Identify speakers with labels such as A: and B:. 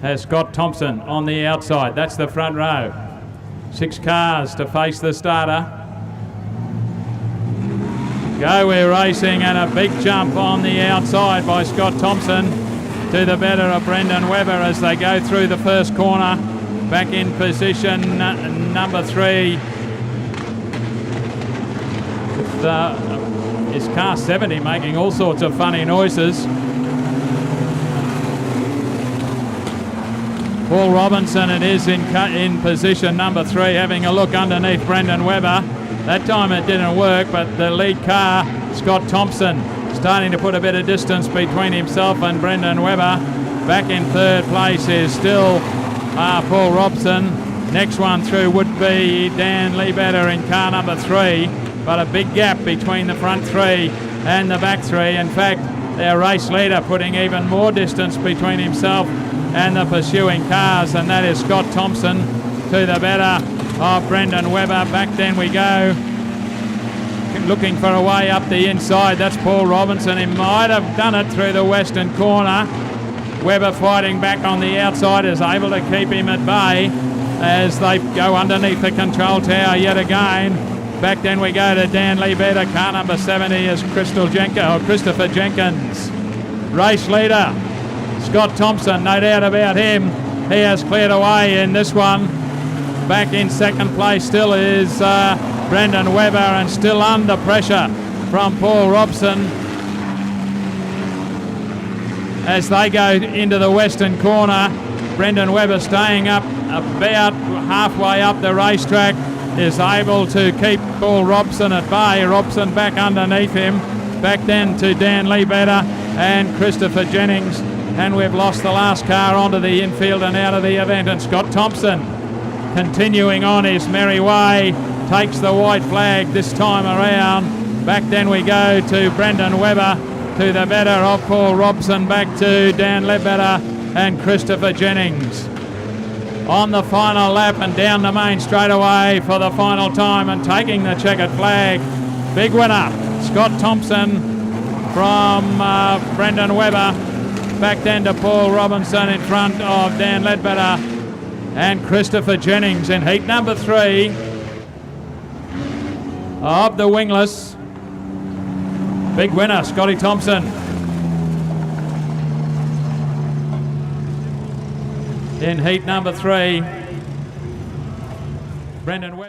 A: has Scott Thompson on the outside. That's the front row. 6 cars to face the starter. Go, we're racing, and a big jump on the outside by Scott Thompson to the better of Brendan Webber as they go through the first corner. Back in position, number 3. Is car 70 making all sorts of funny noises. Paul Robinson it is in position number 3, having a look underneath Brendan Webber. That time it didn't work, but the lead car, Scott Thompson, starting to put a bit of distance between himself and Brendan Webber. Back in third place is still Paul Robson. Next one through would be Dan Lebetter in car number 3, but a big gap between the front 3 and the back 3. In fact, their race leader putting even more distance between himself and the pursuing cars, and that is Scott Thompson to the better of Brendan Webber. Back then we go, looking for a way up the inside. That's Paul Robinson. He might have done it through the western corner. Webber fighting back on the outside is able to keep him at bay as they go underneath the control tower yet again. Back then we go to Dan Lebetter. Car number 70 is Christopher Jenkins. Race leader, Scott Thompson, no doubt about him. He has cleared away in this one. Back in second place still is Brendan Webber, and still under pressure from Paul Robson as they go into the western corner. Brendan Webber staying up about halfway up the racetrack is able to keep Paul Robson at bay. Robson back underneath him. Back then to Dan Lebetter and Christopher Jennings, and we've lost the last car onto the infield and out of the event, and Scott Thompson continuing on his merry way takes the white flag this time around. Back then we go to Brendan Webber to the better of Paul Robson, back to Dan Lebetter and Christopher Jennings. On the final lap and down the main straightaway for the final time and taking the checkered flag. Big winner, Scott Thompson from Brendan Webber. Back then to Paul Robinson in front of Dan Lebetter and Christopher Jennings in heat number 3 of the Wingless. Big winner, Scotty Thompson. In heat number 3, Brendan Webber.